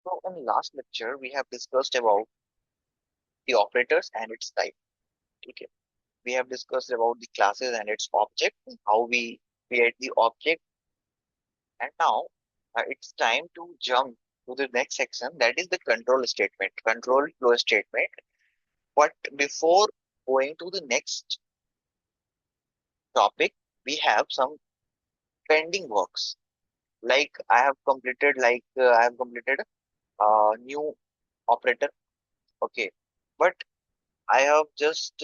So in last lecture, we have discussed about the operators and its type. Okay. We have discussed about the classes and its object, how we create the object, and now it's time to jump to the next section. That is the control statement, control flow statement. But before going to the next topic, we have some pending works. Like I have completed new operator. Okay, but I have just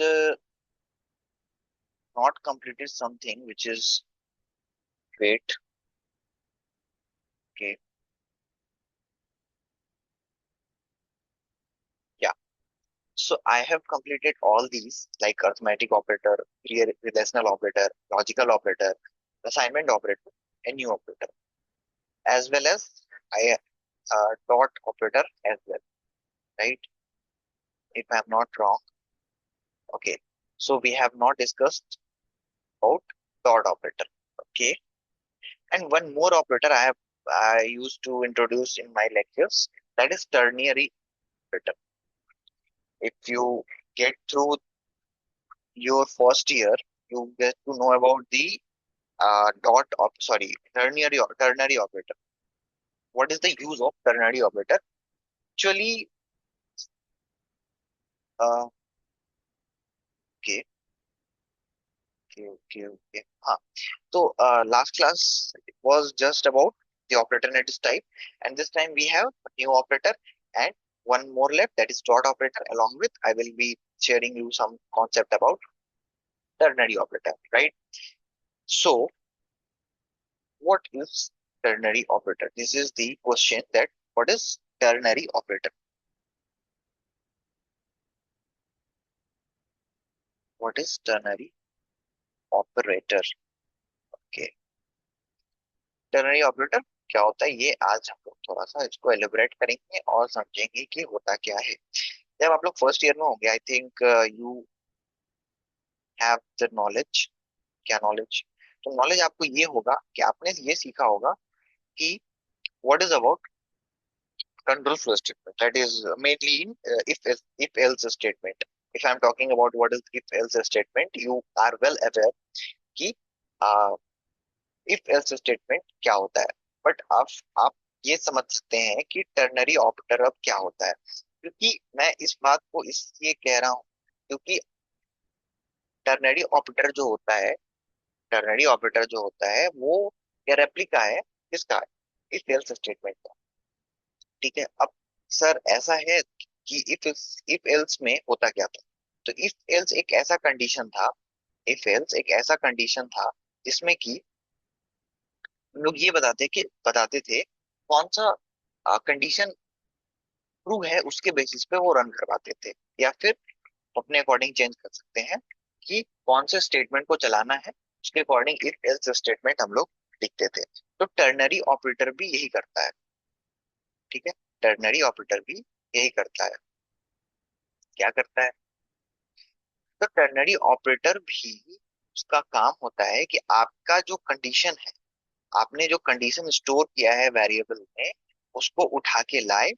not completed something which is wait. Okay, yeah. So I have completed all these like arithmetic operator, relational operator, logical operator, assignment operator, and new operator, as well as I dot operator as well, right? If I'm not wrong. Okay. So we have not discussed about dot operator. Okay. And one more operator I used to introduce in my lectures, that is ternary operator. If you get through your first year, you get to know about the ternary operator. What is the use of ternary operator? Actually, uh, okay, okay. So last class was just about the operator and its type, and this time we have a new operator and one more left, that is dot operator. Along with I will be sharing you some concept about ternary operator, right? So what is ternary operator? This is the question, that what is ternary operator? What is ternary operator? Okay, ternary operator क्या होता है, ये आज हम लोग थोड़ा सा इसको एलिब्रेट करेंगे और समझेंगे कि होता क्या है। जब आप लोग फर्स्ट ईयर में होंगे, I think you have the knowledge. क्या नॉलेज? तो नॉलेज आपको ये होगा कि आपने ये सीखा होगा कि what is about control flow statement, that is mainly in if else statement. If I'm talking about what is if else statement, you are well aware कि uh, if else statement क्या होता है। बट आप ये समझ सकते हैं कि टर्नरी ऑपरेटर अब क्या होता है, क्योंकि मैं इस बात को इसलिए कह रहा हूँ क्योंकि टर्नरी ऑपरेटर जो होता है टर्नरी ऑपरेटर जो होता है वो या रेप्लिका है किसका, इफ एल्स स्टेटमेंट का। ठीक है। अब सर ऐसा है कि इफ एल्स में होता क्या था? तो इफ एल्स एक ऐसा कंडीशन था, इफ एल्स एक ऐसा कंडीशन था जिसमें कि हम लोग ये बताते थे कौन सा कंडीशन ट्रू है, उसके बेसिस पे वो रन करवाते थे, या फिर अपने अकॉर्डिंग चेंज कर सकते हैं कि कौन से स्टेटमेंट को चलाना है, उसके अकॉर्डिंग इफ एल्स स्टेटमेंट हम लोग लिखते थे। तो टर्नरी ऑपरेटर भी यही करता है। ठीक है। टर्नरी ऑपरेटर भी यही करता है। क्या करता है? तो टर्नरी ऑपरेटर भी उसका काम होता है कि आपका जो कंडीशन है, आपने जो कंडीशन स्टोर किया है वेरिएबल में, उसको उठा के लाए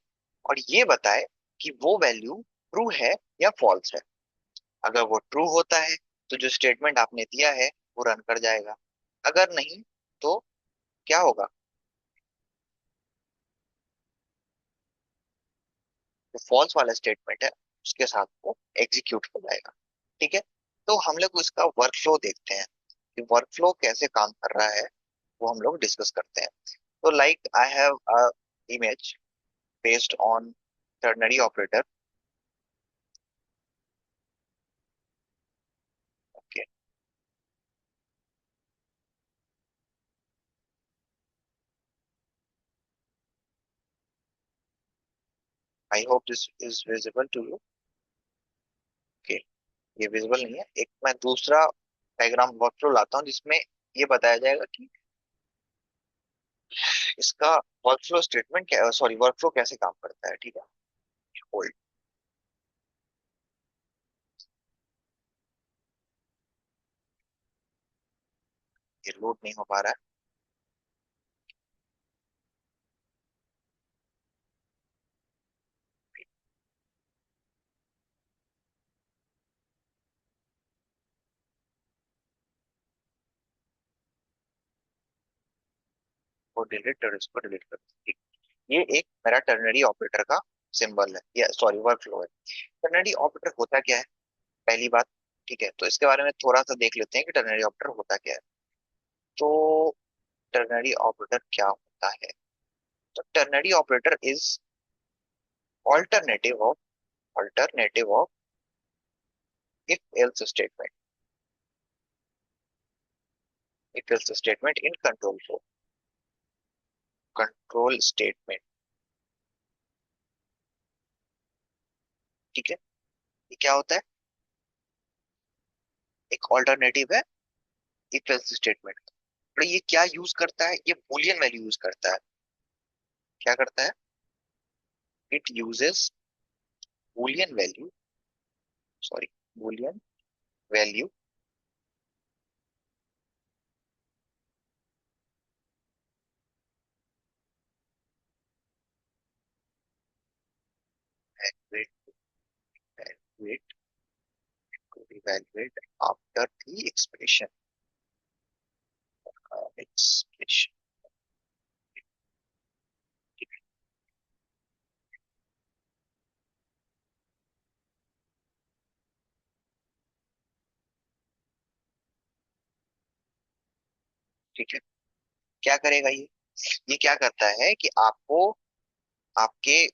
और ये बताए कि वो वैल्यू ट्रू है या फॉल्स है। अगर वो ट्रू होता है तो जो स्टेटमेंट आपने दिया है वो रन कर जाएगा। अगर नहीं तो क्या होगा? जो फॉल्स वाला स्टेटमेंट है उसके साथ वो एग्जीक्यूट हो जाएगा। ठीक है। तो हम लोग इसका वर्कफ्लो देखते हैं कि वर्कफ्लो कैसे काम कर रहा है, वो हम लोग डिस्कस करते हैं। तो like I have a image based on ternary operator. Okay, I hope this is visible to you. Okay, ये विजिबल नहीं है। एक मैं दूसरा डायग्राम वर्कफ्लो लाता हूँ जिसमें ये बताया जाएगा कि इसका वर्कफ्लो स्टेटमेंट क्या, सॉरी वर्कफ्लो कैसे काम करता है। ठीक है। होल्ड, ये लोड नहीं हो पा रहा है। इसको डिलीट और इसको डिलीट कर दो। ये एक मेरा टर्नरी ऑपरेटर का सिंबल है, या सॉरी वर्कफ्लो है। टर्नरी ऑपरेटर होता क्या है, पहली बात। ठीक है, तो इसके बारे में थोड़ा सा देख लेते हैं कि टर्नरी ऑपरेटर होता क्या है। तो टर्नरी ऑपरेटर क्या होता है? तो ternary operator is alternative of alternative of if else statement, if else statement in control flow, control statement. ठीक है, ये क्या होता है? एक ऑल्टरनेटिव है इफ एल्स स्टेटमेंट। तो ये क्या यूज करता है? ये बूलियन वैल्यू यूज करता है। क्या करता है? It uses Boolean value, sorry, Boolean value evaluate evaluate evaluate after the expression, expression। ठीक है, क्या करेगा ये क्या करता है कि आपको आपके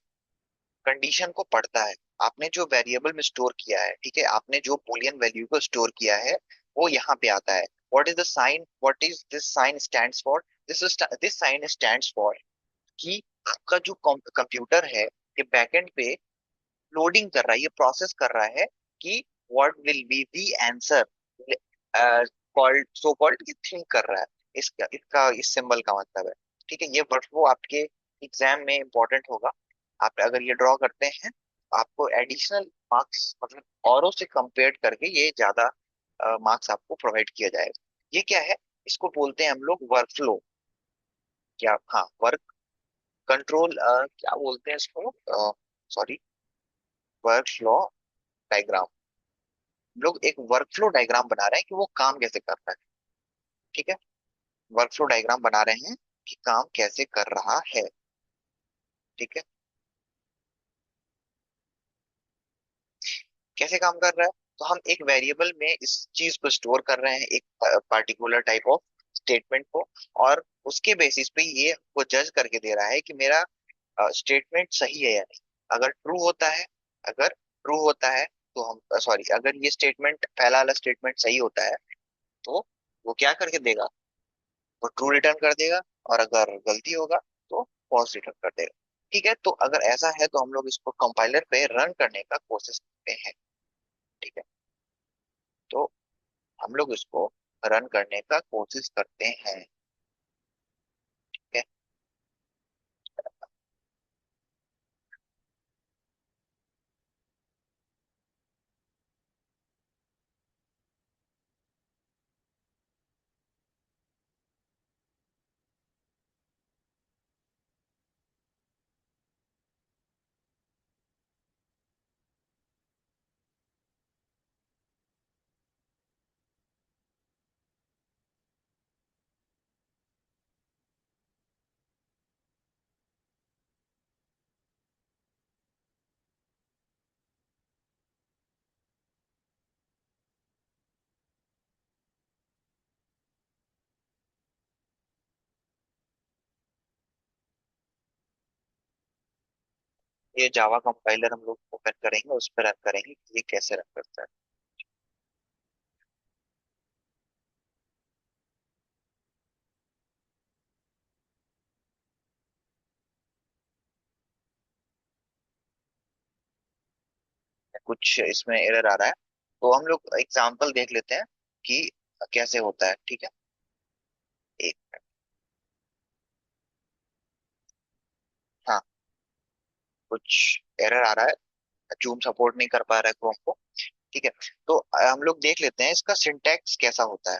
कंडीशन को पढ़ता है। आपने जो वेरिएबल में स्टोर किया है, ठीक है, आपने जो बूलियन वैल्यू को स्टोर किया है, वो यहाँ पे आता है। What is the sign, what is this sign stands for? This sign stands for कि आपका जो कंप्यूटर है, ये बैकएंड पे लोडिंग कर रहा है, ये प्रोसेस कर रहा है कि what will be the answer called, so called, ये थिंक कर रहा है। इसका इसका इस सिंबल का मतलब है। ठीक है, ये वर्ड आपके एग्जाम में इंपॉर्टेंट होगा। आप अगर ये ड्रॉ करते हैं, आपको एडिशनल मार्क्स, मतलब औरों से कंपेयर करके ये ज्यादा मार्क्स आपको प्रोवाइड किया जाएगा। ये क्या है? इसको बोलते हैं हम लोग वर्कफ्लो। क्या? हाँ, वर्क कंट्रोल, क्या बोलते हैं इसको, सॉरी, वर्कफ्लो डायग्राम। लोग एक वर्कफ्लो डायग्राम बना रहे हैं कि वो काम कैसे कर रहा है। ठीक है, वर्कफ्लो डायग्राम बना रहे हैं कि काम कैसे कर रहा है। ठीक है, कैसे काम कर रहा है? तो हम एक वेरिएबल में इस चीज को स्टोर कर रहे हैं, एक पार्टिकुलर टाइप ऑफ स्टेटमेंट को, और उसके बेसिस पे ये वो जज करके दे रहा है कि मेरा स्टेटमेंट सही है या नहीं। अगर ट्रू होता है, अगर ट्रू होता है तो हम, सॉरी, अगर ये स्टेटमेंट, पहला वाला स्टेटमेंट सही होता है, तो वो क्या करके देगा? वो ट्रू रिटर्न कर देगा। और अगर गलती होगा तो फॉल्स रिटर्न कर देगा। ठीक है, तो अगर ऐसा है तो हम लोग इसको कंपाइलर पे रन करने का कोशिश करते हैं। ठीक है, तो हम लोग इसको रन करने का कोशिश करते हैं। ठीक है, ये जावा कंपाइलर हम लोग ओपन करेंगे, उस पर रन करेंगे कि ये कैसे रन करता है। कुछ इसमें एरर आ रहा है, तो हम लोग एग्जांपल देख लेते हैं कि कैसे होता है। ठीक है, एक मिनट। हाँ, कुछ एरर आ रहा है, जूम सपोर्ट नहीं कर पा रहा है क्रोम को। ठीक है, तो हम लोग देख लेते हैं इसका सिंटैक्स कैसा होता है।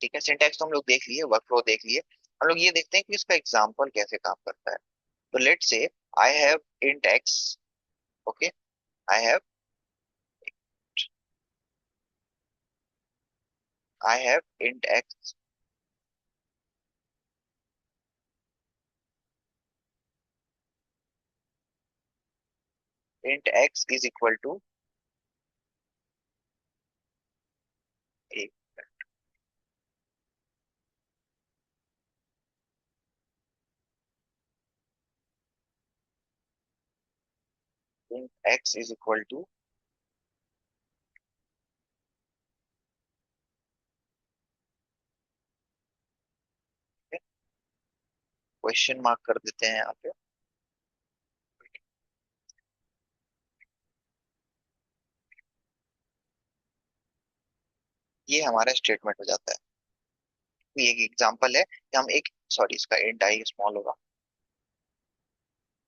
ठीक है, सिंटैक्स तो हम लोग देख लिए, वर्कफ्लो देख लिए। हम लोग ये देखते हैं कि इसका एग्जाम्पल कैसे काम करता है। तो let say I have int x. Okay, I have I have int x int x is equal to a, int x is equal to question mark कर देते हैं यहाँ पे। ये हमारा स्टेटमेंट हो जाता है। ये एक एग्जांपल है कि हम एक, सॉरी इसका इंट आई स्मॉल होगा।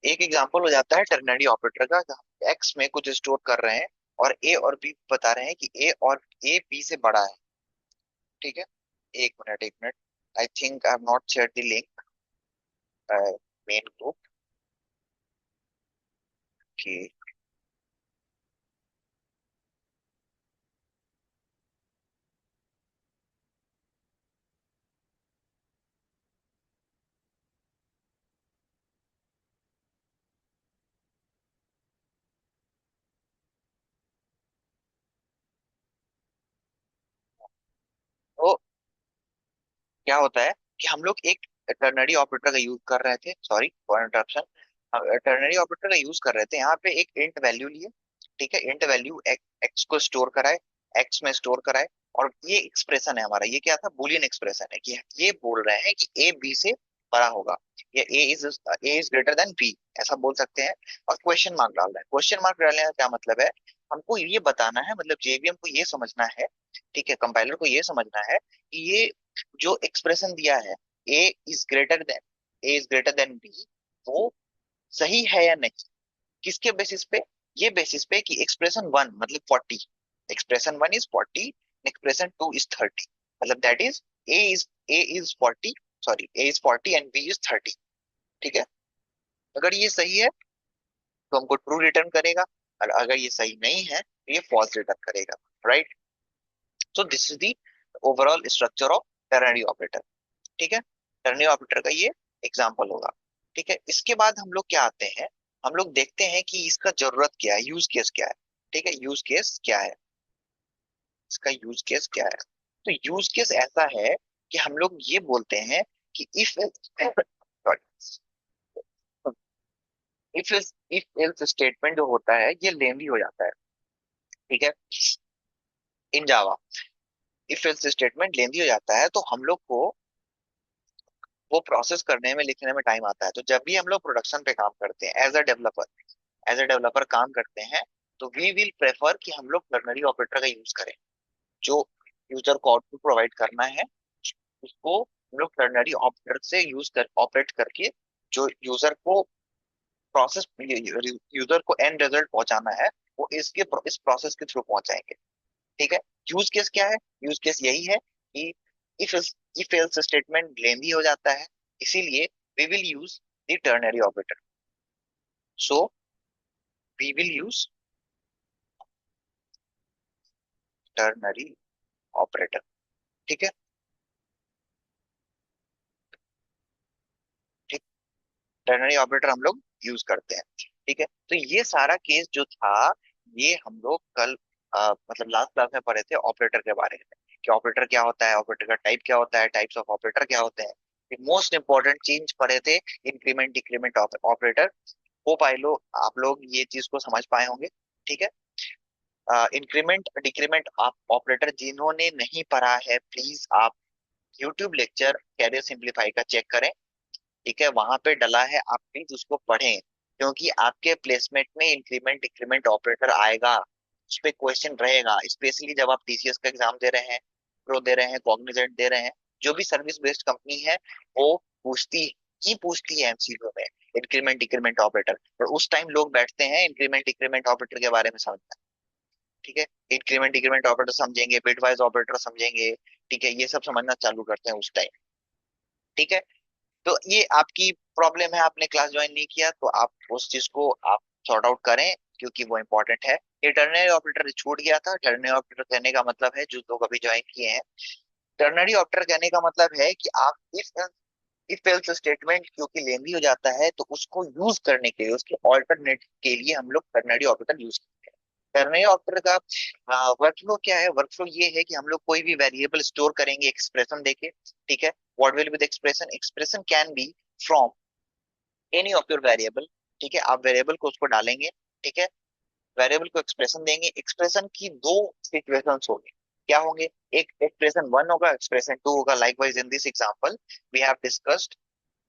एक एग्जांपल हो जाता है टर्नरी ऑपरेटर का, जहाँ एक्स में कुछ स्टोर कर रहे हैं और ए और बी बता रहे हैं कि ए बी से बड़ा है। ठीक है, एक minute, I think I have not share the link main group की। तो क्या होता है कि हम लोग एक टर्नरी ऑपरेटर का यूज कर रहे थे, sorry for interruption, ternary operator का यूज कर रहे थे। यहाँ पे एक इंट वैल्यू लिए, ठीक है, इंट वैल्यू एक्स को स्टोर कराए, एक्स में स्टोर कराए, और ये एक्सप्रेशन है हमारा, ये क्या था, बूलियन एक्सप्रेशन है कि ये बोल रहे हैं कि ए बी से बड़ा होगा, या ए इज ग्रेटर देन बी, ऐसा बोल सकते हैं। और क्वेश्चन मार्क डाल रहे हैं। क्वेश्चन मार्क डालने का क्या मतलब है, हमको ये बताना है, मतलब जेवीएम को ये समझना है, ठीक है, कंपाइलर को ये समझना है कि ये जो एक्सप्रेशन दिया है, A is greater than B, वो सही है या नहीं। किसके बेसिस पे, ये बेसिस पे कि एक्सप्रेशन वन मतलब 40, expression one is 40, expression two is 30, मतलब that is a is 40, sorry a is 40 and B is 30। ठीक है, अगर ये सही है तो हमको ट्रू रिटर्न करेगा, और अगर ये सही नहीं है तो ये फॉल्स रिटर्न करेगा, right. So this is the overall structure of ternary operator. ठीक है, टर्नरी ऑपरेटर का ये एग्जाम्पल होगा। ठीक है, इसके बाद हम लोग क्या आते हैं, हम लोग देखते हैं कि इसका जरूरत क्या है, यूज केस क्या है। ठीक है, यूज केस क्या है, इसका यूज केस क्या है। तो यूज केस ऐसा है कि हम लोग ये बोलते हैं कि इफ इफ एल्स स्टेटमेंट जो होता है ये लेंदी हो जाता है। ठीक है, इन जावा इफ एल्स स्टेटमेंट लेंदी हो जाता है, तो हम लोग को वो प्रोसेस करने में, लिखने में टाइम आता है। तो जब भी हम लोग प्रोडक्शन पे काम करते हैं एज अ डेवलपर काम करते हैं, तो वी विल प्रेफर कि हम लोग टर्नरी ऑपरेटर का यूज करें। जो यूजर को आउटपुट प्रोवाइड करना है, उसको हम लोग टर्नरी ऑपरेटर से यूज कर ऑपरेट करके जो यूजर को प्रोसेस यूजर को एंड रिजल्ट पहुंचाना है, वो इस प्रोसेस के थ्रू पहुंचाएंगे। ठीक है, यूज केस क्या है, यूज केस यही है कि if if else statement lengthy हो जाता है, इसीलिए we will use the ternary operator. So we will use ternary operator. ठीक है, ठीक, टर्नरी ऑपरेटर हम लोग यूज करते हैं। ठीक है, तो ये सारा केस जो था, ये हम लोग कल मतलब लास्ट क्लास में पढ़े थे ऑपरेटर के बारे में, कि ऑपरेटर क्या होता है, ऑपरेटर का टाइप क्या होता है, टाइप्स ऑफ ऑपरेटर क्या होते हैं। मोस्ट इंपॉर्टेंट चीज पढ़े थे इंक्रीमेंट डिक्रीमेंट ऑपरेटर। होप आप लोग ये चीज को समझ पाए होंगे। ठीक है, इंक्रीमेंट डिक्रीमेंट ऑपरेटर जिन्होंने नहीं पढ़ा है, प्लीज आप यूट्यूब लेक्चर कैरियर सिंप्लीफाई का चेक करें। ठीक है, वहां पे डला है, आप प्लीज उसको पढ़ें, क्योंकि आपके प्लेसमेंट में इंक्रीमेंट डिक्रीमेंट ऑपरेटर आएगा, उस पे क्वेश्चन रहेगा, स्पेशली जब आप टीसीएस का एग्जाम दे रहे हैं, प्रो दे रहे हैं, कॉग्निजेंट दे रहे हैं, जो भी सर्विस बेस्ड कंपनी है, वो पूछती है एमसीक्यू में इंक्रीमेंट डिक्रीमेंट ऑपरेटर, और उस टाइम लोग बैठते हैं इंक्रीमेंट डिक्रीमेंट ऑपरेटर के बारे में समझना। ठीक है, इंक्रीमेंट डिक्रीमेंट ऑपरेटर समझेंगे, बिटवाइज ऑपरेटर समझेंगे, ठीक है, ये सब समझना चालू करते हैं उस टाइम। ठीक है, तो ये आपकी प्रॉब्लम है, आपने क्लास ज्वाइन नहीं किया, तो आप उस चीज को आप सॉर्ट आउट करें, क्योंकि वो इंपॉर्टेंट है। ये टर्नरी ऑपरेटर छूट गया था। टर्नरी ऑपरेटर कहने का मतलब है, जो लोग अभी ज्वाइन किए हैं, टर्नरी ऑपरेटर कहने का मतलब है कि आप इफ एल्स स्टेटमेंट क्योंकि लेंदी हो जाता है तो उसको यूज करने के लिए, उसके ऑल्टरनेट के लिए हम लोग टर्नरी ऑपरेटर यूज करते हैं। टर्नरी ऑपरेटर का वर्कफ्लो क्या है? वर्कफ्लो ये है कि हम लोग कोई भी वेरिएबल स्टोर करेंगे एक्सप्रेशन देके, ठीक है। What will be the expression? Expression can be from any of your variable, ठीक है। आप वेरिएबल को उसको डालेंगे, ठीक है। वेरिएबल को एक्सप्रेशन देंगे, एक्सप्रेशन की दो सिचुएशंस होंगे। क्या होंगे? एक एक्सप्रेशन वन होगा, एक्सप्रेशन टू होगा। Likewise in this example we have discussed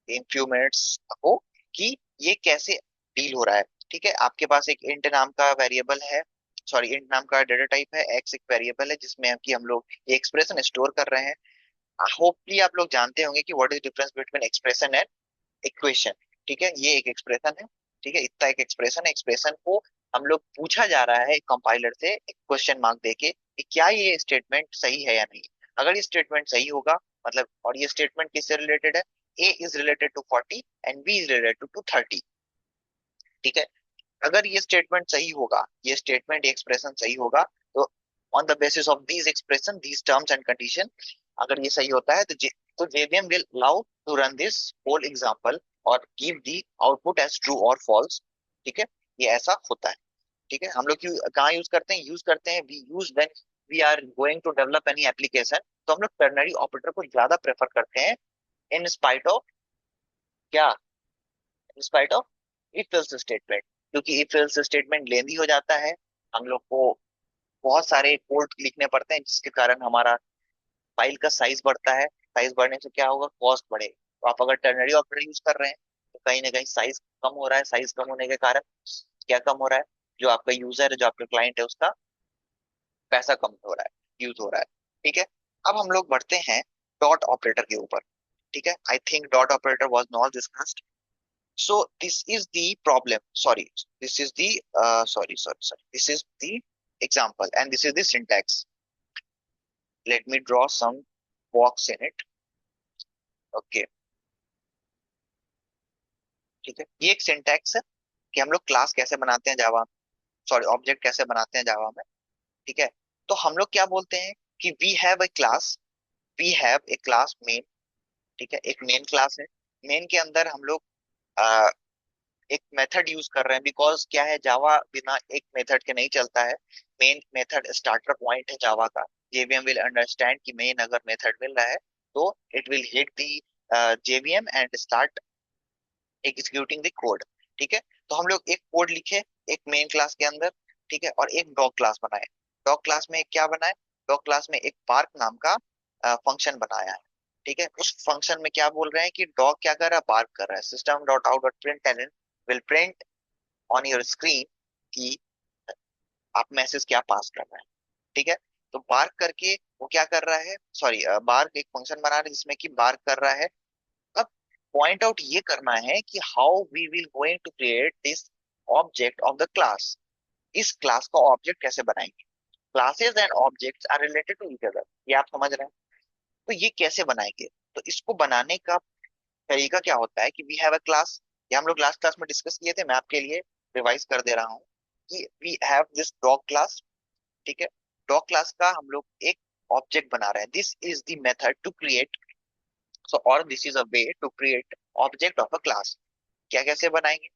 in few minutes ago कि ये कैसे डील हो रहा है, ठीक है। आपके पास एक इंट नाम का वेरिएबल है, सॉरी इंट नाम का डेटा टाइप है, एक्स एक वेरिएबल है जिसमें कि हम लोग ये एक्सप्रेशन स्टोर कर रहे हैं। होपफुली आप लोग जानते होंगे कि what is difference between expression and equation, ठीक है। ये एक एक्सप्रेशन है, ठीक है। इतना एक एक्सप्रेशन है, एक्सप्रेशन को हम लोग पूछा जा रहा है कंपाइलर से एक क्वेश्चन मार्क देके कि क्या ये स्टेटमेंट सही है या नहीं। अगर ये स्टेटमेंट सही होगा मतलब, और ये स्टेटमेंट किससे रिलेटेड है? A is related to 40 and B is related to 30, ठीक है। अगर ये स्टेटमेंट सही होगा, ये स्टेटमेंट एक्सप्रेशन सही होगा, तो on the basis of these expression these terms and condition, अगर ये सही होता है तो JVM will allow to run this whole example और give the output as true और फॉल्स, ठीक है। ये ऐसा होता है, ठीक है। हम लोग कहाँ यूज करते हैं? यूज करते हैं we use when we are going to develop any application, तो हम लोग टर्नरी ऑपरेटर को ज्यादा प्रेफर करते हैं इन स्पाइट ऑफ क्या? In spite of if else statement, क्योंकि इफ एल्स स्टेटमेंट लेंदी हो जाता है, हम लोग को बहुत सारे कोड लिखने पड़ते हैं जिसके कारण हमारा फाइल का साइज बढ़ता है। साइज बढ़ने से क्या होगा? कॉस्ट बढ़ेगा। तो आप अगर टर्नरी ऑपरेटर यूज कर रहे हैं तो कहीं ना कहीं साइज कम हो रहा है। साइज कम होने के कारण क्या कम हो रहा है? जो आपका यूजर है, जो आपका क्लाइंट है, उसका पैसा कम हो रहा है, यूज हो रहा है, ठीक है। अब हम लोग बढ़ते हैं डॉट ऑपरेटर के ऊपर, ठीक है। I think dot operator was not discussed. So this is the problem. Sorry, this is the sorry. This is the example, and this is the syntax. Let me draw some box in it. Okay, ठीक है। ये एक syntax है कि हम लोग class कैसे बनाते हैं जावा, सॉरी ऑब्जेक्ट कैसे बनाते हैं जावा में, ठीक है। तो हम लोग क्या बोलते हैं कि we have a class, we have a class main, ठीक है। एक मेन क्लास है। मेन के अंदर हम लोग एक मेथड यूज कर रहे हैं, बिकॉज क्या है, जावा बिना एक मेथड के नहीं चलता है। मेन मेथड स्टार्टर पॉइंट है जावा का। जेवीएम विल अंडरस्टैंड कि मेन अगर मेथड मिल रहा है तो it will hit the JVM and start executing the code, ठीक है। तो हम लोग एक कोड लिखे एक मेन क्लास के अंदर, ठीक है, और एक डॉग क्लास बनाए। डॉग क्लास में क्या बनाए? डॉग क्लास में एक पार्क नाम का फंक्शन बनाया है, ठीक है। उस फंक्शन में क्या बोल रहे हैं कि डॉग क्या कर रहा है? बार्क कर रहा है। System dot out dot print will print on your screen कि आप मैसेज क्या पास कर रहे हैं, ठीक है। तो बार्क करके वो क्या कर रहा है? सॉरी, बार्क एक फंक्शन बना रहा है जिसमें कि बार्क कर रहा है। अब पॉइंट आउट ये करना है कि how we will going to create this object of the class. इस क्लास का ऑब्जेक्ट कैसे बनाएंगे? Classes and objects are related to each other, ये आप समझ रहे हैं। तो ये कैसे बनाएंगे? तो इसको बनाने का तरीका क्या होता है कि वी हैव अ क्लास, ये हम लोग लास्ट क्लास में डिस्कस किए थे, मैं आपके लिए रिवाइज कर दे रहा हूँ कि we have this dog class, ठीक है। डॉग क्लास का हम लोग एक ऑब्जेक्ट बना रहे हैं। This is the method to create, so और this is a way to create object of a class. क्या कैसे बनाएंगे?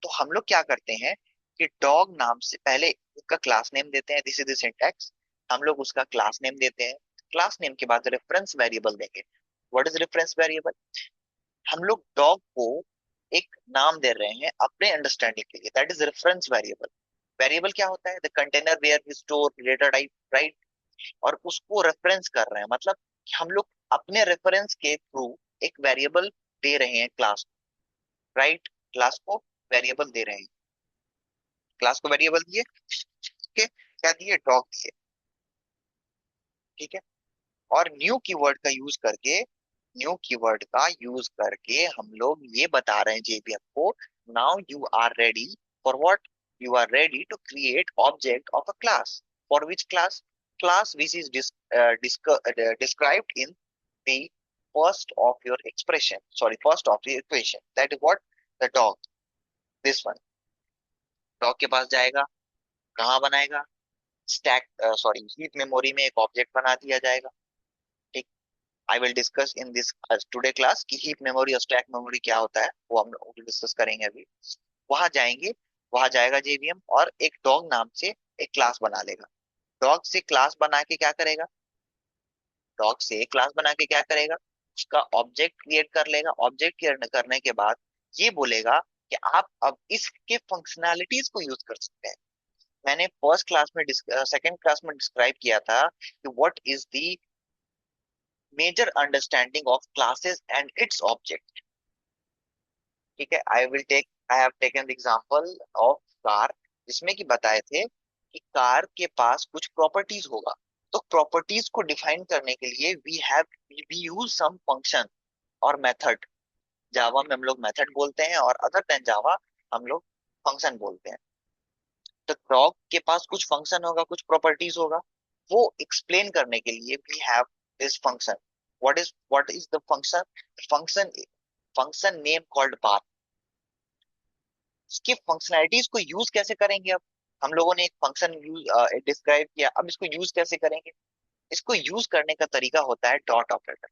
तो हम लोग क्या करते हैं कि डॉग नाम से पहले उसका क्लास नेम देते हैं। This is the syntax. हम लोग उसका क्लास नेम देते हैं। क्लास नेम के बाद रेफरेंस वेरिएबल देंगे। What is reference variable? हम लोग डॉग को एक नाम दे रहे हैं अपने अंडरस्टैंडिंग के लिए, that is reference variable. Variable क्या होता है? The container where we store data type, right. और उसको रेफरेंस कर रहे हैं मतलब कि हम लोग अपने रेफरेंस के थ्रू एक वेरिएबल दे रहे हैं क्लास, राइट। क्लास को वेरिएबल दे रहे हैं, क्लास को वेरिएबल दिए, ठीक है। क्या दिए? डॉग दिए, ठीक है। और न्यू कीवर्ड का यूज करके, न्यू कीवर्ड का यूज करके हम लोग ये बता रहे हैं जेवीएम को, now you are ready for what? You are ready to create object of a class. For which class? Class which is described in the first of your expression, sorry, first of the equation, that is what? The dog, this one। dog के पास जाएगा, कहाँ बनाएगा? Stack, sorry heap memory में एक object बना दिया जाएगा, ठीक। I will discuss in this today class कि हीप मेमोरी और स्टैक मेमोरी क्या होता है, वो हम लोग डिस्कस करेंगे अभी। वहां जाएंगे, वहां जाएगा जेवीएम और एक डॉग नाम से एक क्लास बना लेगा। डॉग से क्लास बना के क्या करेगा, डॉग से एक क्लास बना के क्या करेगा, उसका ऑब्जेक्ट क्रिएट कर लेगा। ऑब्जेक्ट क्रिएट करने के बाद ये बोलेगा कि आप अब इसके फंक्शनैलिटीज को यूज कर सकते हैं। मैंने फर्स्ट क्लास में सेकंड क्लास में डिस्क्राइब किया था कि what is the major understanding of classes and its object. ठीक है, I have taken the example of car, जिसमें कि बताए थे कि कार के पास कुछ प्रॉपर्टीज होगा। तो प्रॉपर्टीज को डिफाइन करने के लिए वी यूज सम फंक्शन और मेथड। जावा में हम लोग मेथड बोलते हैं और अदर देन जावा हम लोग फंक्शन बोलते हैं। तो डॉग के पास कुछ फंक्शन होगा, कुछ प्रॉपर्टीज होगा, वो एक्सप्लेन करने के लिए we have this function. What is the function, function function name called path. इसके फंक्शनैलिटीज को यूज कैसे करेंगे, अब हम लोगों ने एक फंक्शन यूज डिस्क्राइब किया, अब इसको यूज कैसे करेंगे। इसको यूज करने का तरीका होता है डॉट ऑपरेटर।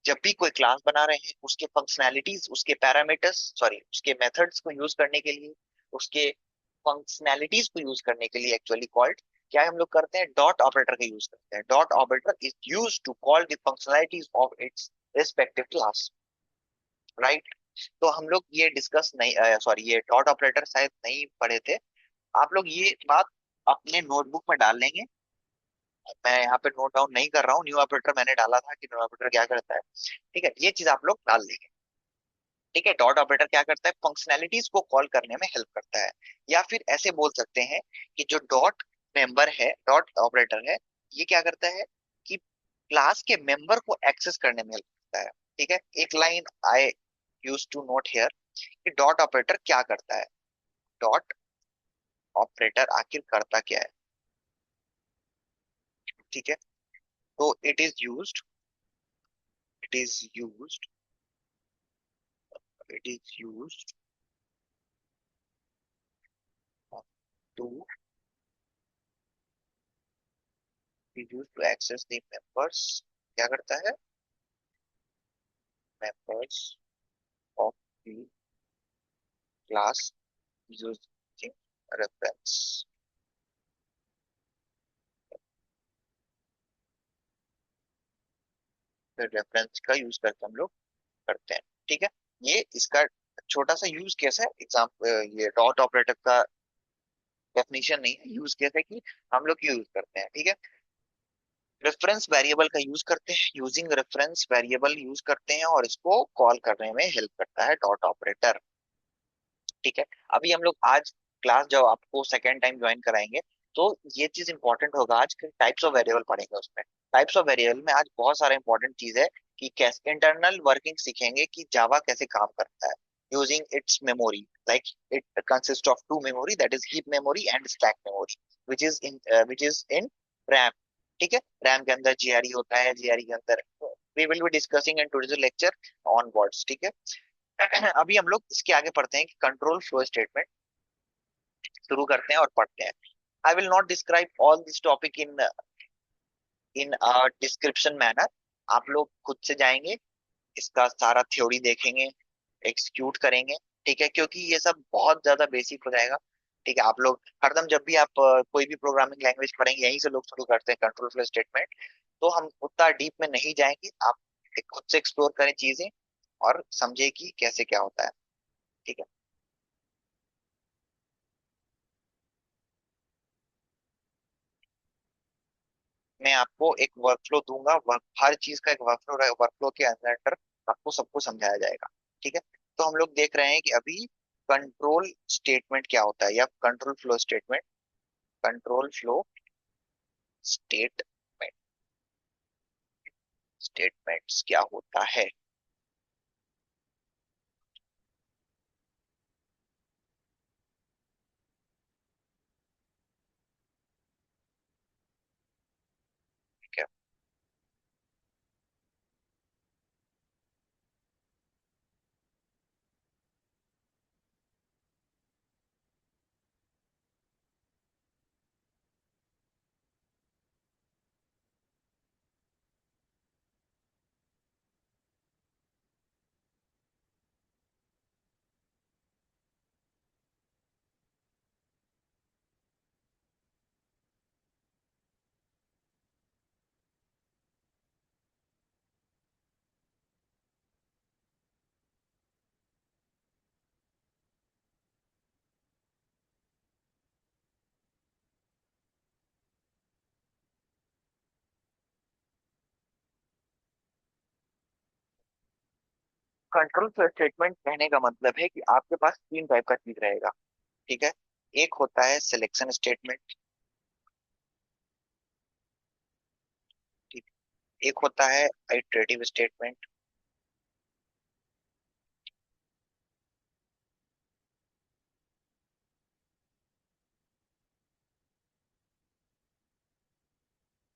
जब भी कोई क्लास बना रहे हैं, उसके फंक्शनैलिटीज, उसके पैरामीटर्स, सॉरी उसके मेथड्स को यूज करने के लिए, उसके फंक्शनैलिटीज को यूज करने के लिए एक्चुअली कॉल्ड क्या हम लोग करते हैं, डॉट ऑपरेटर का यूज करते हैं। Dot operator is use to call the functionalities of its respective class, right. तो हम लोग ये डिस्कस नहीं, सॉरी ये डॉट ऑपरेटर शायद नहीं पढ़े थे। आप लोग ये बात अपने नोटबुक में डाल लेंगे। मैं यहाँ पे नोट डाउन नहीं कर रहा हूँ, न्यू ऑपरेटर मैंने डाला था कि न्यू ऑपरेटर क्या करता है। ठीक है, ये चीज आप लोग डाल लेंगे। ठीक है, डॉट ऑपरेटर क्या करता है, फंक्शनैलिटीज को कॉल करने में हेल्प करता है। या फिर ऐसे बोल सकते हैं कि जो डॉट मेंबर है, डॉट ऑपरेटर है, ये क्या करता है कि क्लास के मेंबर को एक्सेस करने में हेल्प करता है। ठीक है, एक line I use to note here कि डॉट ऑपरेटर क्या करता है। डॉट ऑपरेटर आखिर करता क्या है। ठीक है, तो it is used it is used to access the members, क्या करता है, members of the class using reference। फिर रेफरेंस का यूज करके हम लोग करते हैं। ठीक है, ये इसका छोटा सा यूज केस है, ये डॉट ऑपरेटर का डेफिनेशन नहीं है, यूज केस है कि हम लोग यूज करते हैं। ठीक है, रेफरेंस वेरिएबल का यूज करते हैं, यूजिंग रेफरेंस वेरिएबल यूज करते हैं और इसको कॉल करने में हेल्प करता है डॉट ऑपरेटर। ठीक है, अभी हम लोग आज क्लास जब आपको सेकेंड टाइम ज्वाइन कराएंगे, तो ये चीज इंपॉर्टेंट होगा, आज टाइप्स ऑफ वेरिएबल पढ़ेंगे उसमें। टाइप्स ऑफ वेरिएबल में आज बहुत सारा इंपॉर्टेंट चीज है कि कैसे इंटरनल वर्किंग सीखेंगे कि जावा कैसे काम करता है using its memory. Like it consist of two memory, that is heap memory and stack memory, which is in RAM. ठीक है, रैम के अंदर जीआरई होता है, जीआरई के अंदर we will be discussing in today's lecture on words. ठीक है, अभी हम लोग इसके आगे पढ़ते हैं कि कंट्रोल फ्लो स्टेटमेंट शुरू करते हैं और पढ़ते हैं। I will not describe all this topic in in description manner. आप लोग खुद से जाएंगे, इसका सारा थ्योरी देखेंगे, एक्सिक्यूट करेंगे। ठीक है, क्योंकि ये सब बहुत ज्यादा बेसिक हो जाएगा। ठीक है, आप लोग हरदम जब भी आप कोई भी प्रोग्रामिंग लैंग्वेज पढ़ेंगे, यहीं से लोग शुरू करते हैं कंट्रोल फ्लो स्टेटमेंट। तो हम उतना डीप में नहीं जाएंगे, आप खुद से एक्सप्लोर करें चीजें और समझे कि कैसे क्या होता है। ठीक है, मैं आपको एक वर्कफ्लो दूंगा, हर चीज का एक वर्कफ्लो रहेगा, वर्कफ्लो के अंदर आपको सबको समझाया जाएगा। ठीक है, तो हम लोग देख रहे हैं कि अभी कंट्रोल स्टेटमेंट क्या होता है, या control flow statement. Control flow statement, statements क्या होता है। ठीक है, कंट्रोल फ्लो स्टेटमेंट कहने का मतलब है कि आपके पास तीन टाइप का चीज रहेगा। ठीक है। एक होता है सिलेक्शन स्टेटमेंट। ठीक। एक होता है आइटरेटिव स्टेटमेंट।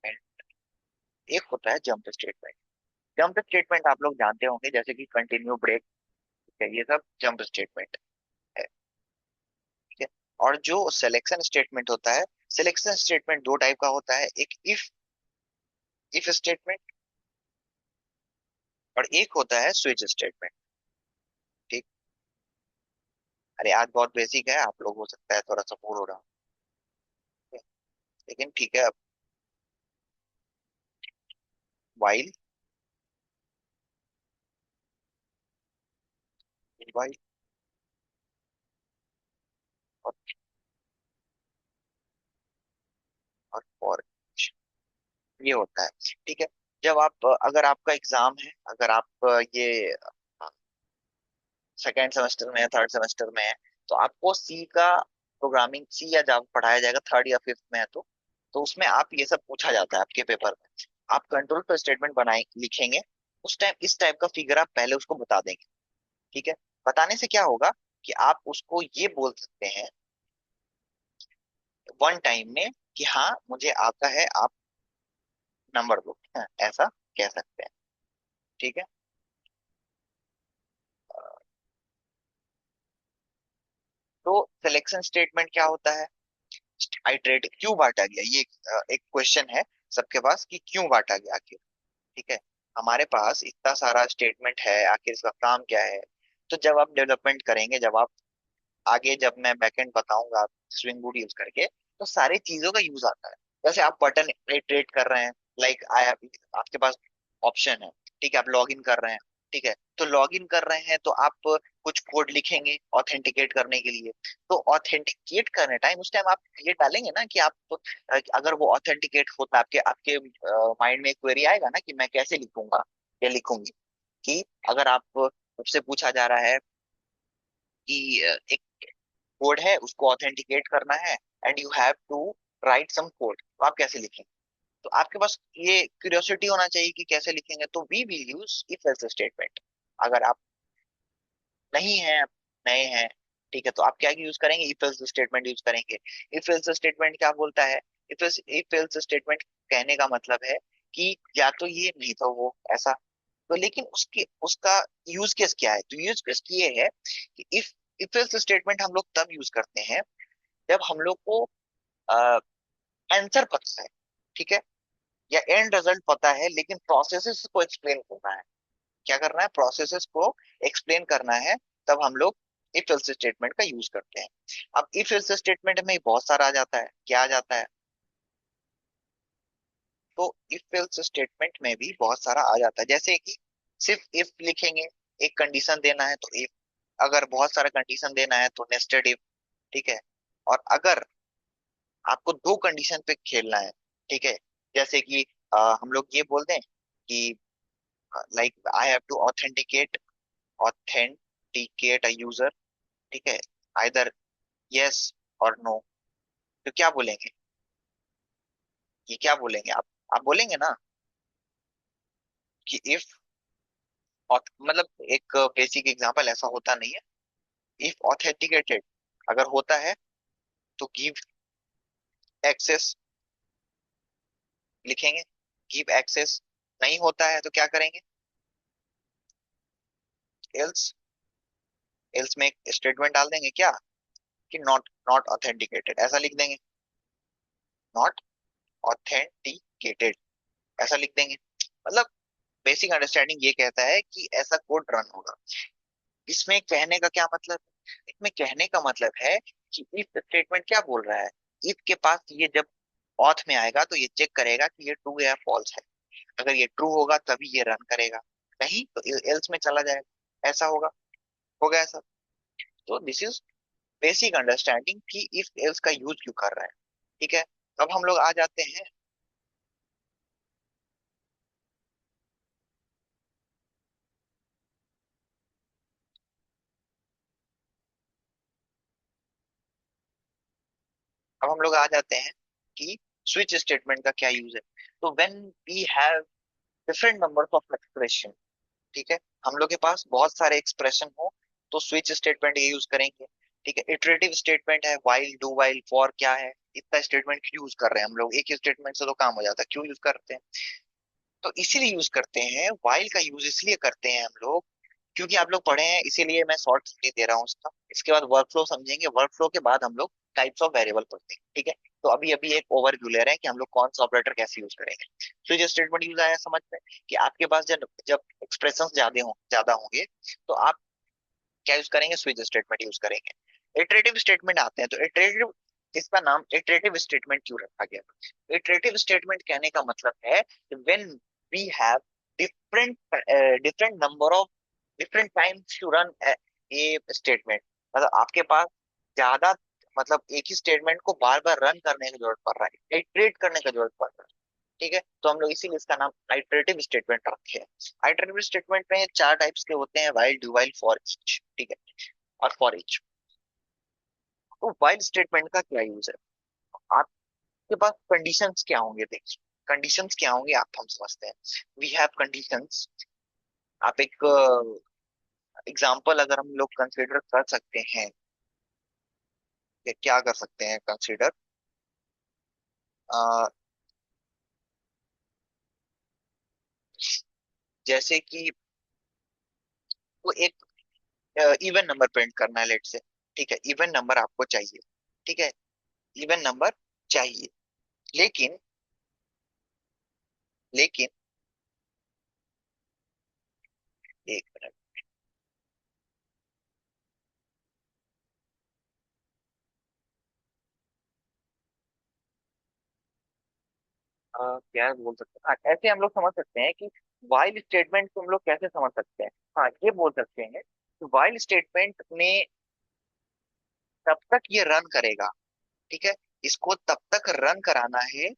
एंड एक होता है जंप स्टेटमेंट। जंप स्टेटमेंट आप लोग जानते होंगे, जैसे कि कंटिन्यू, ब्रेक, ये सब जंप स्टेटमेंट है। ठीक है। और जो सिलेक्शन स्टेटमेंट होता है, सिलेक्शन स्टेटमेंट दो टाइप का होता है, एक इफ इफ स्टेटमेंट, और एक होता है स्विच स्टेटमेंट। ठीक। अरे आज बहुत बेसिक है, आप लोग हो सकता है थोड़ा सा बोर हो रहा है, लेकिन ठीक है। अब वाइल, वाइल और फॉर, ये होता है। ठीक है। जब आप अगर आपका एग्जाम है, अगर आप ये सेकेंड सेमेस्टर में है, थर्ड सेमेस्टर में है, तो आपको सी का प्रोग्रामिंग, सी या जावा पढ़ाया जाएगा, थर्ड या फिफ्थ में है तो उसमें आप ये सब पूछा जाता है आपके पेपर में। आप कंट्रोल फ्लो स्टेटमेंट बनाए लिखेंगे, उस टाइम इस टाइप का फिगर आप पहले उसको बता देंगे। ठीक है। बताने से क्या होगा कि आप उसको ये बोल सकते हैं वन टाइम में कि हाँ मुझे आता है, आप नंबर दो, हाँ, ऐसा कह सकते हैं। ठीक है। तो सिलेक्शन स्टेटमेंट क्या होता है? आइटरेट क्यों बांटा गया, ये एक क्वेश्चन है सबके पास कि क्यों बांटा गया आखिर। ठीक है। हमारे पास इतना सारा स्टेटमेंट है, आखिर इसका काम क्या है? तो जब आप डेवलपमेंट करेंगे, जब आप आगे, जब मैं बैकएंड बताऊंगा स्विंग बूट यूज करके, तो सारी चीजों का यूज आता है। जैसे आप बटन इटरेट कर रहे हैं, लाइक आई आपके पास ऑप्शन है, ठीक है, आप लॉग इन कर रहे हैं। ठीक है। तो लॉग इन कर रहे हैं तो आप कुछ कोड लिखेंगे ऑथेंटिकेट करने के लिए। तो ऑथेंटिकेट करने टाइम, उस टाइम आप ये डालेंगे ना कि आप अगर वो ऑथेंटिकेट होता है, आपके आपके माइंड में क्वेरी आएगा ना कि मैं कैसे लिखूंगा या लिखूंगी। कि अगर आप मुझसे पूछा जा रहा है कि एक कोड है, उसको ऑथेंटिकेट करना है, and you have to write some code, तो आप कैसे लिखेंगे? तो आपके पास ये क्यूरियोसिटी होना चाहिए कि कैसे लिखेंगे, तो we will use if else statement. अगर आप नहीं है, नए हैं, ठीक है, तो आप क्या यूज करेंगे? इफ एल्स स्टेटमेंट यूज करेंगे। इफ एल्स स्टेटमेंट क्या बोलता है? इफ एल्स स्टेटमेंट कहने का मतलब है कि या तो ये नहीं तो वो ऐसा। तो लेकिन उसके उसका यूज केस क्या है? तो यूज केस ये है कि इफ एल्स स्टेटमेंट हम लोग तब यूज करते हैं जब हम लोग को आंसर पता है, ठीक है, या एंड रिजल्ट पता है, लेकिन प्रोसेसेस को एक्सप्लेन करना है। क्या करना है? प्रोसेसेस को एक्सप्लेन करना है। तब हम लोग इफ एल्स स्टेटमेंट का यूज करते हैं। अब इफ एल्स स्टेटमेंट में बहुत सारा आ जाता है, क्या आ जाता है? तो इफ एल्स स्टेटमेंट में भी बहुत सारा आ जाता है, जैसे कि सिर्फ इफ लिखेंगे, एक कंडीशन देना है तो इफ, अगर बहुत सारा कंडीशन देना है तो नेस्टेड इफ। ठीक है। और अगर आपको दो कंडीशन पे खेलना है, ठीक है, जैसे कि हम लोग ये बोल दें कि like I have to authenticate a user, ठीक है, आइदर यस और नो, तो क्या बोलेंगे? ये क्या बोलेंगे आप बोलेंगे ना कि इफ, मतलब एक बेसिक एग्जांपल, ऐसा होता नहीं है। इफ ऑथेंटिकेटेड अगर होता है तो गिव एक्सेस लिखेंगे। गिव एक्सेस नहीं होता है तो क्या करेंगे? एल्स, एल्स में एक स्टेटमेंट डाल देंगे क्या, कि नॉट नॉट ऑथेंटिकेटेड, ऐसा लिख देंगे। नॉट ऑथेंटिकेटेड ऐसा लिख देंगे। मतलब बेसिक अंडरस्टैंडिंग ये कहता है कि ऐसा कोड रन होगा। इसमें कहने का क्या मतलब है? इसमें कहने का मतलब है कि इफ स्टेटमेंट क्या बोल रहा है? इफ के पास ये जब ऑथ में आएगा तो ये चेक करेगा कि ये ट्रू या फॉल्स है। अगर ये ट्रू होगा तभी ये रन करेगा, नहीं तो एल्स में चला जाएगा। ऐसा होगा, हो गया ऐसा। तो दिस इज बेसिक अंडरस्टैंडिंग कि इफ एल्स का यूज क्यों कर रहा है। ठीक है। अब हम लोग आ जाते हैं। अब हम लोग आ जाते हैं कि स्विच स्टेटमेंट का क्या यूज है। तो when we have different number of expression, ठीक है, हम लोग के पास बहुत सारे एक्सप्रेशन हो तो स्विच स्टेटमेंट ये यूज करेंगे। ठीक है, इटरेटिव स्टेटमेंट है, वाइल, डू वाइल, फॉर क्या है, इतना स्टेटमेंट क्यों यूज कर रहे हैं हम लोग, एक ही स्टेटमेंट से तो काम हो जाता है, क्यों यूज करते हैं? तो इसीलिए यूज करते हैं, वाइल का यूज इसलिए करते हैं हम लोग क्योंकि आप लोग पढ़े हैं, इसीलिए मैं शॉर्ट नहीं दे रहा हूँ उसका। इसके बाद वर्कफ्लो समझेंगे, वर्कफ्लो के बाद हम लोग टाइप्स ऑफ वेरिएबल पढ़ते हैं। ठीक है, तो अभी अभी एक ओवरव्यू ले रहे हैं कि हम लोग कौन सा ऑपरेटर कैसे यूज करेंगे। स्विच स्टेटमेंट यूज आया समझ में, कि आपके पास जब जब एक्सप्रेशन ज्यादा होंगे तो आप क्या यूज करेंगे, स्विच स्टेटमेंट यूज करेंगे। इटरेटिव स्टेटमेंट आते हैं, तो इटरेटिव, इसका नाम इटरेटिव स्टेटमेंट क्यों रखा गया? इटरेटिव स्टेटमेंट कहने का मतलब है when we have different different number of different times to run a statement, मतलब आपके पास ज्यादा, मतलब एक ही स्टेटमेंट को बार बार रन करने की जरूरत पड़ रहा है, इटरेट करने की जरूरत पड़ रहा है। ठीक है, तो हम लोग इसीलिए इसका नाम आइटरेटिव स्टेटमेंट रखे हैं। आइटरेटिव स्टेटमेंट में चार टाइप्स के होते हैं, while, do while, for each. ठीक है, और फॉर ईच। तो व्हाइल स्टेटमेंट का क्या यूज है? आपके पास कंडीशंस क्या होंगे, देखिए कंडीशंस क्या होंगे आप, हम समझते हैं। We have conditions. आप एक एग्जांपल अगर हम लोग कंसीडर कर सकते हैं, कि क्या कर सकते हैं कंसीडर, जैसे कि वो एक इवन नंबर प्रिंट करना है, लेट से। ठीक है, इवन नंबर आपको चाहिए। ठीक है, इवन नंबर चाहिए, लेकिन लेकिन एक मिनट, क्या बोल सकते हैं, हाँ, ऐसे हम लोग समझ सकते हैं कि वाइल स्टेटमेंट को हम लोग कैसे समझ सकते हैं। हाँ, ये बोल सकते हैं कि वाइल स्टेटमेंट में तब तक ये रन करेगा, ठीक है, इसको तब तक रन कराना है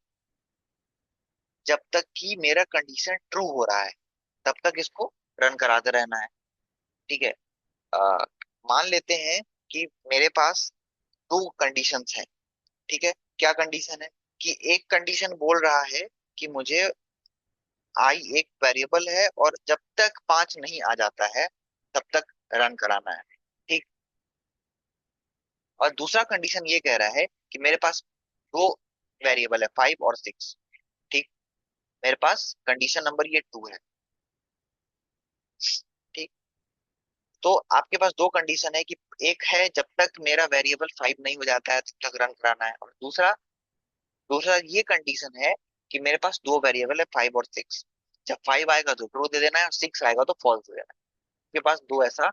जब तक कि मेरा कंडीशन ट्रू हो रहा है, तब तक इसको रन कराते रहना है। ठीक है, अ, मान लेते हैं कि मेरे पास दो कंडीशंस हैं। ठीक है, क्या कंडीशन है? कि एक कंडीशन बोल रहा है कि मुझे आई एक वेरिएबल है और जब तक पांच नहीं आ जाता है तब तक रन कराना है। ठीक, और दूसरा कंडीशन ये कह रहा है कि मेरे पास दो वेरिएबल है, फाइव और सिक्स। ठीक, मेरे पास कंडीशन नंबर ये टू है। ठीक, तो आपके पास दो कंडीशन है कि एक है जब तक मेरा वेरिएबल फाइव नहीं हो जाता है तब तक रन कराना है, और दूसरा दूसरा ये कंडीशन है कि मेरे पास दो वेरिएबल है, फाइव और सिक्स। जब फाइव आएगा तो ट्रू दे देना है और सिक्स आएगा तो फॉल्स दे देना है। आपके पास दो ऐसा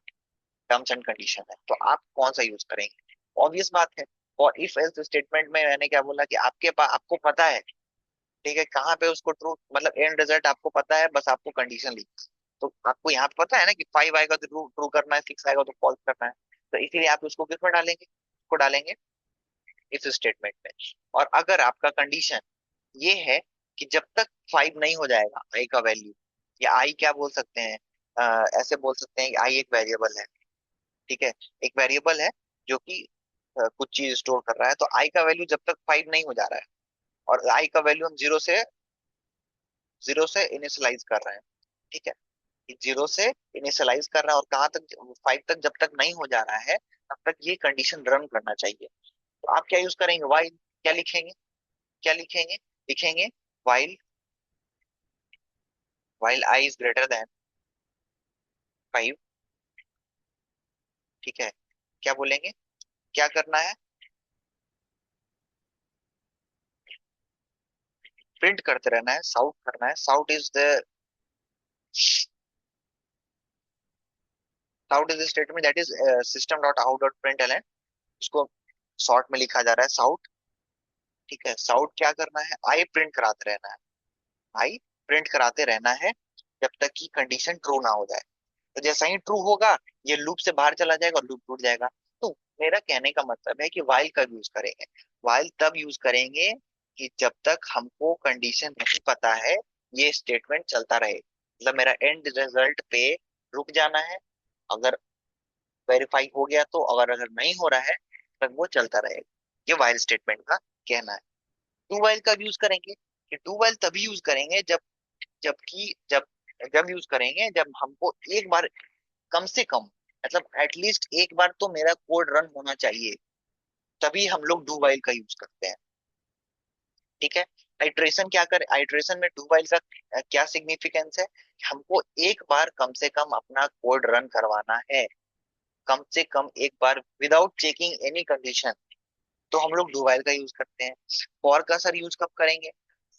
टर्म्स एंड कंडीशन है, तो आप कौन सा यूज करेंगे? ऑब्वियस बात है, और इफ एल्स स्टेटमेंट में मैंने क्या बोला कि आपके पास, आपको पता है, ठीक है, कहाँ पे उसको ट्रू, मतलब एंड रिजल्ट आपको पता है, बस आपको कंडीशन लिखी। तो आपको यहाँ पे पता है ना कि फाइव आएगा तो ट्रू ट्रू करना है, सिक्स आएगा तो फॉल्स करना है। तो इसीलिए आप उसको किसमें डालेंगे, उसको डालेंगे इफ स्टेटमेंट में। और अगर आपका कंडीशन ये है कि जब तक फाइव नहीं हो जाएगा आई का वैल्यू, या आई क्या बोल सकते हैं, ऐसे बोल सकते हैं कि आई एक वेरिएबल है। ठीक है, एक वेरिएबल है जो कि कुछ चीज स्टोर कर रहा है, तो आई का वैल्यू जब तक फाइव नहीं हो जा रहा है, और आई का वैल्यू हम जीरो से इनिशियलाइज कर रहे हैं। ठीक है, जीरो से इनिशियलाइज कर रहा है और कहाँ तक, फाइव तक जब तक नहीं हो जा रहा है तब तक ये कंडीशन रन करना चाहिए। तो आप क्या यूज करेंगे, वाइल, क्या लिखेंगे, क्या लिखेंगे, लिखेंगे while, while I is greater than five. ठीक है, क्या बोलेंगे, क्या करना है, प्रिंट करते रहना है, साउट करना है, sout is the, sout is the statement that is system dot out dot println, उसको शॉर्ट में लिखा जा रहा है साउट। ठीक है, साउट क्या करना है, आई प्रिंट कराते रहना है, आई प्रिंट कराते रहना है जब तक कि कंडीशन ट्रू ना हो जाए। तो जैसा ही ट्रू होगा ये लूप से बाहर चला जाएगा और लूप टूट जाएगा। तो मेरा कहने का मतलब है कि वाइल कब यूज करेंगे, वाइल तब यूज करेंगे कि जब तक हमको कंडीशन नहीं पता है, ये स्टेटमेंट चलता रहे, मतलब मेरा एंड रिजल्ट पे रुक जाना है। अगर वेरीफाई हो गया तो, अगर अगर नहीं हो रहा है तब वो चलता रहेगा। ये वाइल स्टेटमेंट का कहना है। डू वाइल कब यूज करेंगे? कि डू वाइल तभी यूज करेंगे जबकि जब जब यूज करेंगे जब हमको एक बार, कम से कम मतलब एटलीस्ट एक बार तो मेरा कोड रन होना चाहिए, तभी हम लोग डू वाइल का यूज करते हैं। ठीक है। आइट्रेशन क्या कर आइट्रेशन में डू वाइल का क्या सिग्निफिकेंस है? हमको एक बार कम से कम अपना कोड रन करवाना है, कम से कम एक बार विदाउट चेकिंग एनी कंडीशन, तो हम लोग डू वाइल का यूज करते हैं। फॉर का सर यूज कब करेंगे?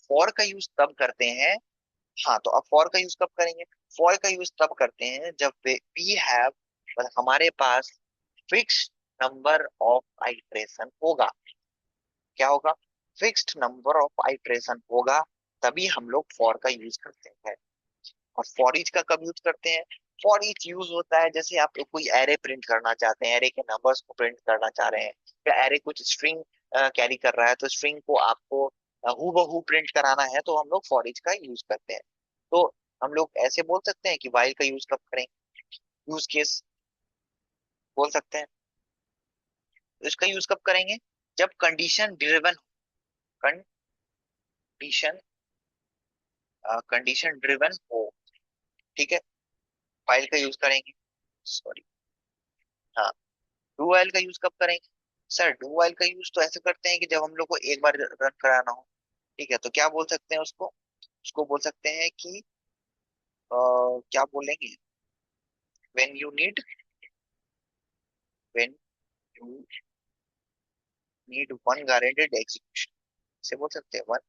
फॉर का यूज तब करते हैं। हाँ, तो अब फॉर का यूज कब करेंगे? फॉर का यूज तब करते हैं जब वी हैव, हमारे पास फिक्स नंबर ऑफ आइट्रेशन होगा। क्या होगा? फिक्स्ड नंबर ऑफ आइट्रेशन होगा, तभी हम लोग फॉर का यूज करते हैं। और फॉर ईच का कब यूज करते हैं? फॉर ईच यूज होता है जैसे आप कोई एरे प्रिंट करना चाहते हैं, एरे के नंबर्स को प्रिंट करना चाह रहे हैं, या एरे कुछ स्ट्रिंग कैरी कर रहा है, तो स्ट्रिंग को आपको हू बहू प्रिंट कराना है, तो हम लोग फॉर ईच का यूज करते हैं। तो हम लोग ऐसे बोल सकते हैं कि वाइल का यूज कब करेंगे? यूज केस बोल सकते हैं। तो इसका यूज कब करेंगे? जब condition driven, condition condition driven हो। ठीक है। फाइल का यूज करेंगे। सॉरी। हाँ। डू वाइल का यूज कब करेंगे? सर डू वाइल का यूज तो ऐसे करते हैं कि जब हम लोग को एक बार रन कराना हो। ठीक है, तो क्या बोल सकते हैं उसको? उसको बोल सकते हैं कि क्या बोलेंगे? When you need, when you need one guaranteed execution, से बोल सकते हैं वन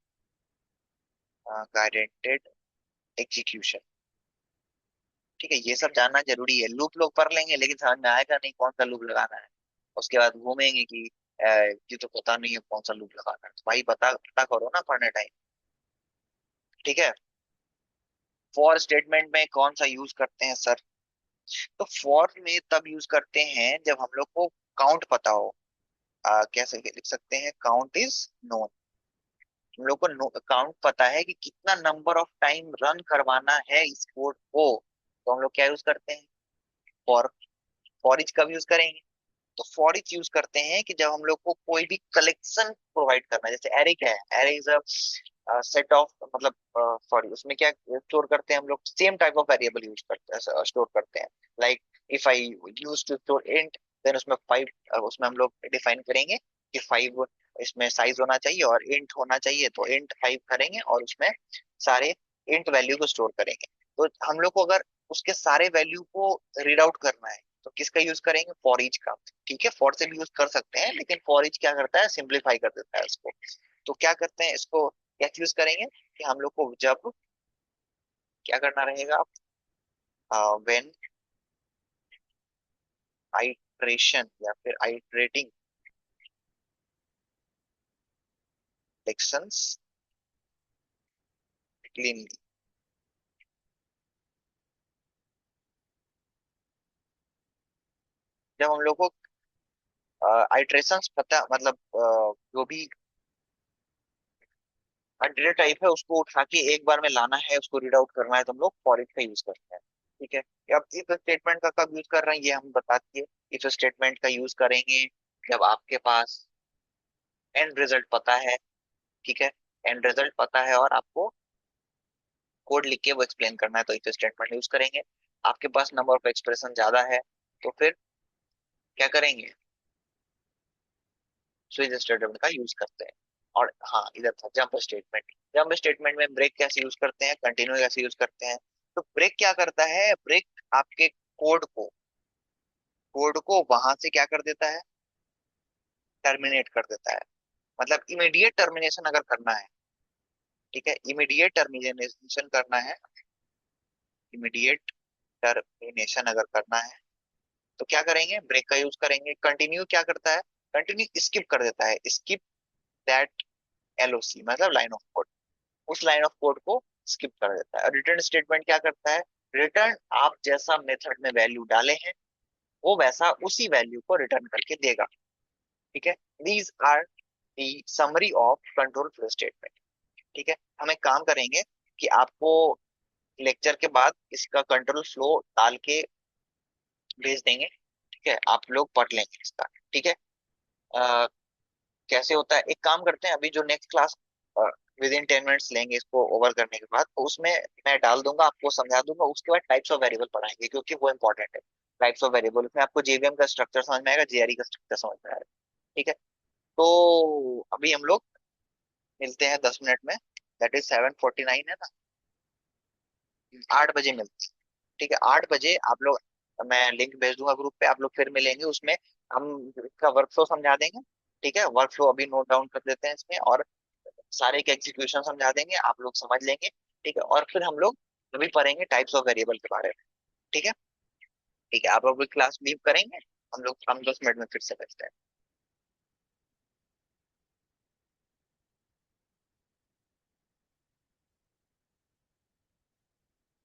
गारंटेड एग्जीक्यूशन। ठीक है, ये सब जानना जरूरी है। लूप लोग पढ़ लेंगे लेकिन समझ में आएगा नहीं कौन सा लूप लगाना है। उसके बाद घूमेंगे कि ये तो पता नहीं है कौन सा लूप लगाना है। तो भाई पता पता करो ना पढ़ने टाइम। ठीक है। फॉर स्टेटमेंट में कौन सा यूज करते हैं सर? तो फॉर में तब यूज करते हैं जब हम लोग को काउंट पता हो। कैसे लिख सकते हैं? Count is known. हम लोग को काउंट पता है कि कितना नंबर ऑफ टाइम रन करवाना है इस कोड को, तो हम लोग क्या यूज करते हैं? फॉर। फॉर इच कब यूज करेंगे? तो फॉर इच यूज करते हैं कि जब हम लोग को कोई भी कलेक्शन प्रोवाइड करना है। जैसे एरे क्या है? Array is a set of, मतलब सॉरी, उसमें क्या स्टोर करते हैं हम लोग? Same type of variable use करते हैं, स्टोर करते हैं। Like if I use to store int, then उसमें फाइव, उसमें हम लोग डिफाइन करेंगे कि फाइव इसमें साइज होना चाहिए और इंट होना चाहिए, तो इंट फाइव करेंगे और उसमें सारे इंट वैल्यू को स्टोर करेंगे। तो हम लोग को अगर उसके सारे वैल्यू को रीड आउट करना है, तो किसका यूज करेंगे? फॉर ईच का। ठीक है, फॉर से भी यूज कर सकते हैं, लेकिन फॉर ईच क्या करता है? सिंप्लीफाई कर देता है इसको। तो क्या करते हैं इसको? क्या यूज करेंगे कि हम लोग को जब क्या करना रहेगा? व्हेन आइट्रेशन या फिर आइट्रेटिंग एक्शंस क्लीनली। जब हम लोग को आइट्रेशंस पता, मतलब जो भी डेटा टाइप है उसको उठा के एक बार में लाना है, उसको रीड आउट करना है, तो हम लोग फॉर इट का यूज करते हैं। ठीक है। अब इफ स्टेटमेंट का कब यूज कर रहे हैं ये हम बता दिए। इफ स्टेटमेंट का यूज करेंगे जब आपके पास एंड रिजल्ट पता है। ठीक है। एंड रिजल्ट पता है और आपको कोड लिख के वो एक्सप्लेन करना है, तो इफ स्टेटमेंट यूज करेंगे। आपके पास नंबर ऑफ एक्सप्रेशन ज्यादा है, तो फिर क्या करेंगे? स्विच स्टेटमेंट का यूज करते हैं। और हाँ, इधर था जंप स्टेटमेंट। जंप स्टेटमेंट में ब्रेक कैसे यूज करते हैं, कंटिन्यू कैसे यूज करते हैं? तो ब्रेक क्या करता है? ब्रेक आपके कोड को वहां से क्या कर देता है? टर्मिनेट कर देता है। मतलब इमीडिएट टर्मिनेशन अगर करना है। ठीक है, इमीडिएट टर्मिनेशन करना है, इमीडिएट टर्मिनेशन अगर करना है, तो क्या करेंगे? ब्रेक का यूज करेंगे। कंटिन्यू क्या करता है? कंटिन्यू स्किप कर देता है, स्किप दैट एलओसी, मतलब लाइन ऑफ कोड। उस लाइन ऑफ कोड को स्किप कर देता है। और रिटर्न स्टेटमेंट क्या करता है? रिटर्न, आप जैसा मेथड में वैल्यू डाले हैं वो वैसा उसी वैल्यू को रिटर्न करके देगा। ठीक है। These are the summary of control flow statement. ठीक है, हम एक काम करेंगे कि आपको लेक्चर के बाद इसका कंट्रोल फ्लो डाल के भेज देंगे। ठीक है, आप लोग पढ़ लेंगे इसका। ठीक है। कैसे होता है, एक काम करते हैं, अभी जो next class with in 10 minutes लेंगे इसको ओवर करने के बाद, तो उसमें मैं डाल दूंगा, आपको समझा दूंगा, उसके बाद टाइप्स ऑफ वेरिएबल पढ़ाएंगे क्योंकि वो इंपॉर्टेंट है। टाइप्स ऑफ वेरिएबल उसमें आपको जेवीएम का स्ट्रक्चर समझ में आएगा, जेआरई का स्ट्रक्चर समझ में आएगा। ठीक है, तो अभी हम लोग मिलते हैं 10 मिनट में, दैट इज 7:49 है ना, 8 बजे मिलते हैं। ठीक है, 8 बजे आप लोग, मैं लिंक भेज दूंगा ग्रुप पे, आप लोग फिर मिलेंगे, उसमें हम इसका वर्क फ्लो समझा देंगे। ठीक है, वर्क फ्लो अभी नोट डाउन कर देते हैं इसमें, और सारे के एग्जीक्यूशन समझा देंगे, आप लोग समझ लेंगे। ठीक है, और फिर हम लोग अभी पढ़ेंगे टाइप्स ऑफ वेरिएबल के बारे में। ठीक है, ठीक है, आप लोग क्लास लीव करेंगे, हम 10 मिनट में फिर से बैठते हैं।